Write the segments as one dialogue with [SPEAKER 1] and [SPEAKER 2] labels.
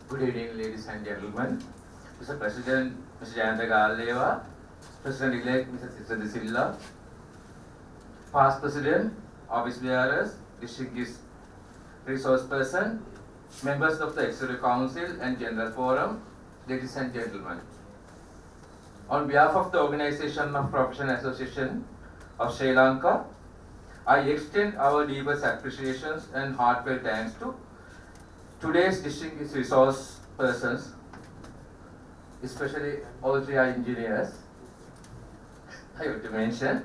[SPEAKER 1] Good evening, ladies and gentlemen. Mr. President, Mr. Jayanta Galeva, President-elect Mr. Sisadi Silla, past President, Office Bearers, distinguished resource person, members of the Executive Council and General Forum, ladies and gentlemen. On behalf of the Organization of Professional Association of Sri Lanka, I extend our deepest appreciations and heartfelt thanks to today's distinguished resource persons, especially all three are engineers. I have to mention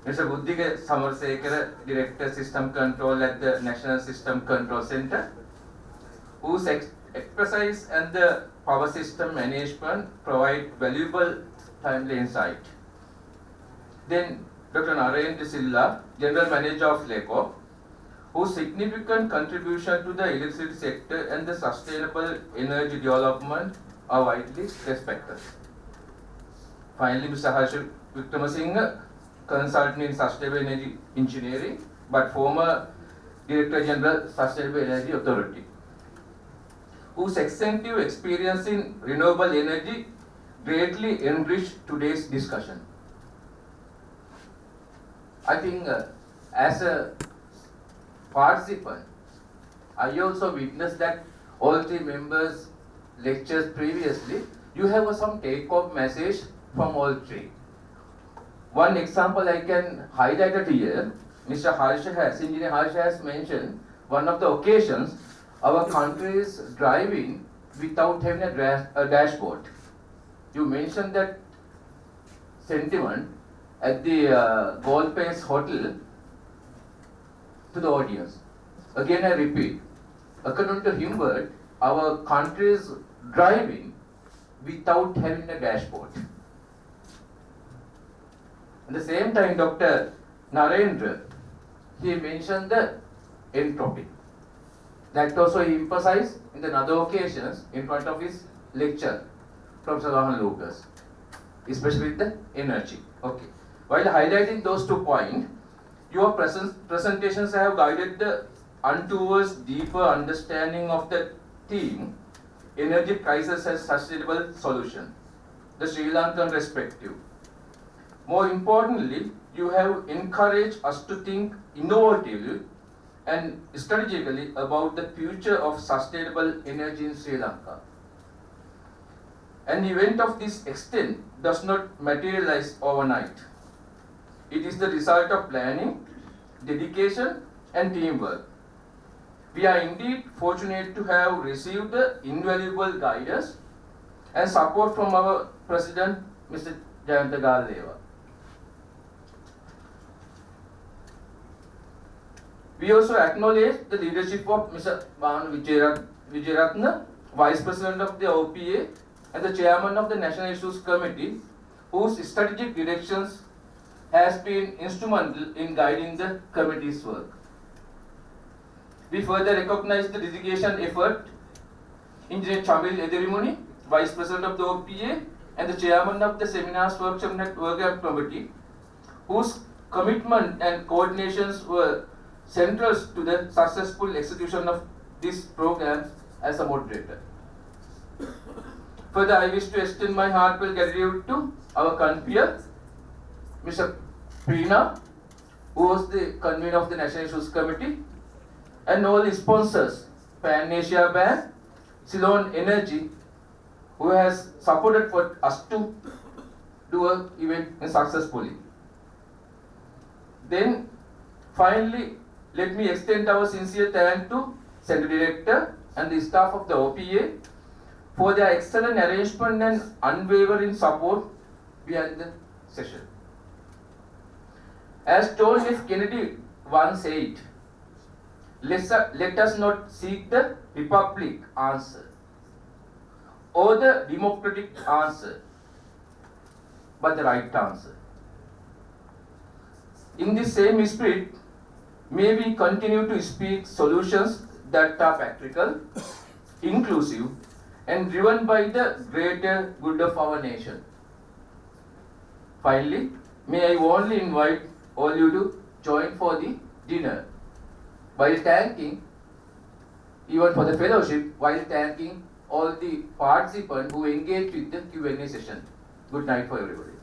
[SPEAKER 1] Mr. Buddhika Samarsekara, Director System Control at the National System Control Center, whose expertise and the power system management provide valuable timely insight. Then Dr. Narendra Silla, General Manager of LECO, whose significant contribution to the electricity sector and the sustainable energy development are widely respected. Finally, Mr. Ravi Rupasinghe, consultant in sustainable energy engineering, but former Director General Sustainable Energy Authority, whose extensive experience in renewable energy greatly enriched today's discussion. I think as a participant, I also witnessed that all three members' lectures previously, you have some take-home message from all three. One example I can highlight it here, Engineer Harsha has mentioned one of the occasions our country is driving without having a dashboard. You mentioned that sentiment at the Gold Pace Hotel to the audience. Again I repeat, according to Humbert, our country is driving without having a dashboard. At the same time, Dr. Narendra, he mentioned the entropy. That also he emphasized in the other occasions in front of his lecture from Sir Lucas, especially with the energy. Okay. While highlighting those 2 points, your presentations have guided the towards deeper understanding of the theme, energy crisis as sustainable solution, the Sri Lankan perspective. More importantly, you have encouraged us to think innovatively and strategically about the future of sustainable energy in Sri Lanka. An event of this extent does not materialize overnight. It is the result of planning, dedication, and teamwork. We are indeed fortunate to have received the invaluable guidance and support from our President, Mr. Jayanta Galeva. We also acknowledge the leadership of Mr. Bhanu Vijayaratna, Vice President of the OPA and the Chairman of the National Issues Committee, whose strategic directions has been instrumental in guiding the committee's work. We further recognize the dedication effort Engineer Chamil Edirimuni, Vice President of the OPA and the Chairman of the Seminars Workshop Network Committee, whose commitment and coordinations were central to the successful execution of this program as a moderator. Further, I wish to extend my heartfelt gratitude to our convener, Mr. Preena, who was the convener of the National Issues Committee, and all the sponsors, Pan Asia Bank, Ceylon Energy, who has supported for us to do an event successfully. Then, finally, let me extend our sincere thanks to Center Director and the staff of the OPA for their excellent arrangement and unwavering support behind the session. As John F. Kennedy once said, let us not seek the Republic answer or the democratic answer, but the right answer. In the same spirit, may we continue to speak solutions that are practical, inclusive, and driven by the greater good of our nation. Finally, may I warmly invite all you to join for the dinner while thanking, even for the fellowship, while thanking all the participants who engaged with the Q&A session. Good night for everybody.